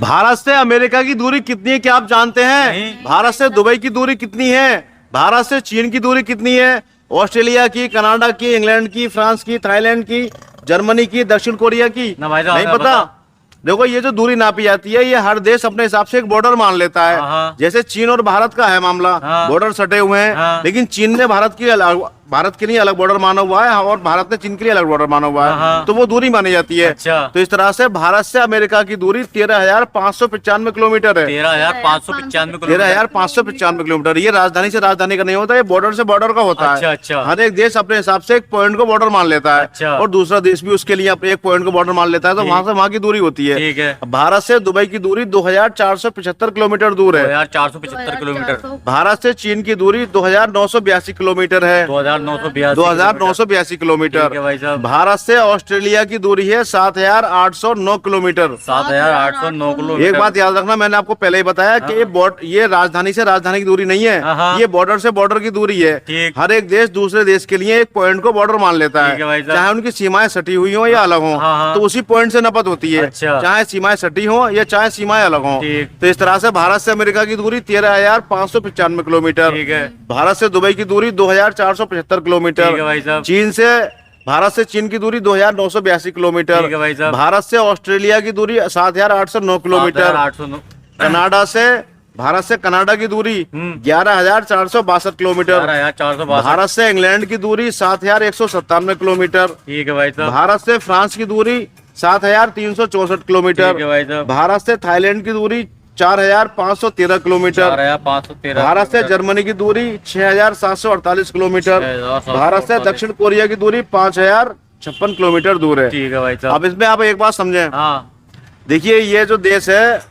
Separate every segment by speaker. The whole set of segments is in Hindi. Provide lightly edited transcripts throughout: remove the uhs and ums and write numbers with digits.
Speaker 1: भारत से अमेरिका की दूरी कितनी है क्या आप जानते हैं? भारत से दुबई की दूरी कितनी है? भारत से चीन की दूरी कितनी है? ऑस्ट्रेलिया की, कनाडा की, इंग्लैंड की, फ्रांस की, थाईलैंड की, जर्मनी की, दक्षिण कोरिया की? नहीं पता। देखो ये जो दूरी नापी जाती है ये हर देश अपने हिसाब से एक बॉर्डर मान लेता है। जैसे चीन और भारत का है मामला, बॉर्डर सटे हुए हैं, लेकिन चीन ने भारत के लिए अलग बॉर्डर माना हुआ है और भारत ने चीन के लिए अलग बॉर्डर माना हुआ है, तो वो दूरी मानी जाती है।
Speaker 2: अच्छा।
Speaker 1: तो इस तरह से भारत से अमेरिका की दूरी 13,595 किलोमीटर है। 13,595 किलोमीटर। ये राजधानी से राजधानी का नहीं होता, ये बॉर्डर से बॉर्डर का होता है।
Speaker 2: अच्छा।
Speaker 1: हर एक देश अपने हिसाब से एक पॉइंट को बॉर्डर मान लेता है।
Speaker 2: अच्छा।
Speaker 1: और दूसरा देश भी उसके लिए अपने एक पॉइंट को बॉर्डर मान लेता है, तो वहां से वहां की दूरी होती है।
Speaker 2: ठीक है।
Speaker 1: भारत से दुबई की दूरी 2,475 किलोमीटर दूर है।
Speaker 2: 2,475 किलोमीटर।
Speaker 1: भारत से चीन की दूरी 2,982 किलोमीटर है। 2,982 किलोमीटर। भारत से ऑस्ट्रेलिया की दूरी है 7,809 किलोमीटर।
Speaker 2: 7,809 किलोमीटर।
Speaker 1: एक बात याद रखना, मैंने आपको पहले ही बताया कि ये राजधानी से राजधानी की दूरी नहीं है, ये बॉर्डर से बॉर्डर की दूरी है। हर एक देश दूसरे देश के लिए एक पॉइंट को बॉर्डर मान लेता है, चाहे उनकी सीमाएं सटी हुई हो या अलग हो, तो उसी पॉइंट से नपत होती है। चाहे सीमाएं सटी हो या चाहे सीमाएं अलग हो। तो इस तरह से भारत से अमेरिका की दूरी 13,595 किलोमीटर। भारत से दुबई की दूरी 2,475 किलोमीटर। चीन से भारत से चीन की दूरी 2,982 किलोमीटर। भारत से ऑस्ट्रेलिया की दूरी 7,809 किलोमीटर। कनाडा से भारत से कनाडा की दूरी 11,462 किलोमीटर। भारत से इंग्लैंड की दूरी 7,197 किलोमीटर।
Speaker 2: ठीक है भाई साहब।
Speaker 1: भारत से फ्रांस की दूरी 7,364 किलोमीटर। भारत से थाईलैंड की दूरी 4,513 किलोमीटर।
Speaker 2: 4,513।
Speaker 1: भारत से जर्मनी की दूरी 6,748 किलोमीटर। भारत से दक्षिण कोरिया की दूरी 5,056 किलोमीटर दूर है।
Speaker 2: ठीक है भाई साहब।
Speaker 1: अब इसमें आप एक बात समझें।
Speaker 2: हाँ।
Speaker 1: देखिए ये जो देश है,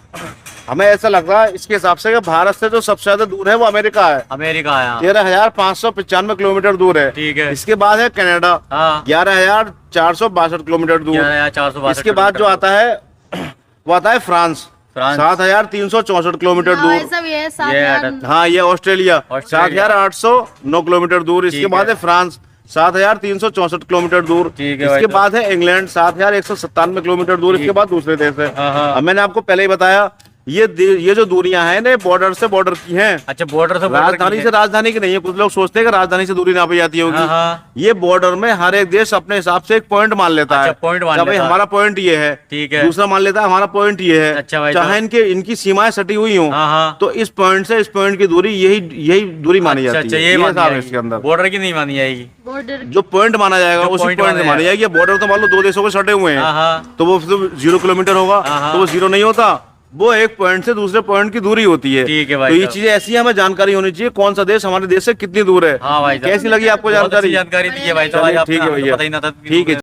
Speaker 1: हमें ऐसा लग रहा है इसके हिसाब से कि भारत से जो सबसे ज्यादा दूर है वो अमेरिका है।
Speaker 2: अमेरिका है।
Speaker 1: 13,595 किलोमीटर दूर है।
Speaker 2: ठीक है।
Speaker 1: इसके बाद है कनाडा, 11,462 किलोमीटर दूर।
Speaker 2: 11,462।
Speaker 1: इसके बाद जो आता है वो आता है फ्रांस, 7,364 किलोमीटर दूर। हाँ, ये ऑस्ट्रेलिया 7,809 किलोमीटर दूर। इसके बाद है फ्रांस 7,364 किलोमीटर दूर। इसके बाद है इंग्लैंड 7,197 किलोमीटर दूर। इसके बाद दूसरे देश है। अब मैंने आपको पहले ही बताया ये जो दूरियां हैं ना बॉर्डर से बॉर्डर की हैं।
Speaker 2: अच्छा, बॉर्डर से
Speaker 1: राजधानी से राजधानी की नहीं है। कुछ लोग सोचते हैं कि राजधानी से दूरी नापी जाती होगी। ये बॉर्डर में हर एक देश अपने हिसाब से एक पॉइंट मान लेता है। भाई हमारा पॉइंट ये है,
Speaker 2: ठीक है।
Speaker 1: दूसरा मान लेता है हमारा पॉइंट ये है।
Speaker 2: अच्छा भाई,
Speaker 1: चाहे इनकी सीमाएं सटी हुई हो, तो इस पॉइंट से इस पॉइंट की दूरी यही दूरी मानी जाती है। इसके अंदर
Speaker 2: बॉर्डर की नहीं मानी जाएगी।
Speaker 1: जो पॉइंट माना जाएगा उसी पॉइंट से मानी जाएगी। बॉर्डर तो मान लो दो देशों को सटे हुए हैं, तो वो 0 किलोमीटर होगा, तो वो 0 नहीं होता, वो एक पॉइंट से दूसरे पॉइंट की दूरी होती है।
Speaker 2: ठीक है भाई।
Speaker 1: तो ये चीजें ऐसी हमें जानकारी होनी चाहिए, कौन सा देश हमारे देश से कितनी दूर है।
Speaker 2: हाँ भाई,
Speaker 1: कैसी लगी आपको जानकारी?
Speaker 2: दी है भाई।
Speaker 1: ठीक है भैया, ठीक है।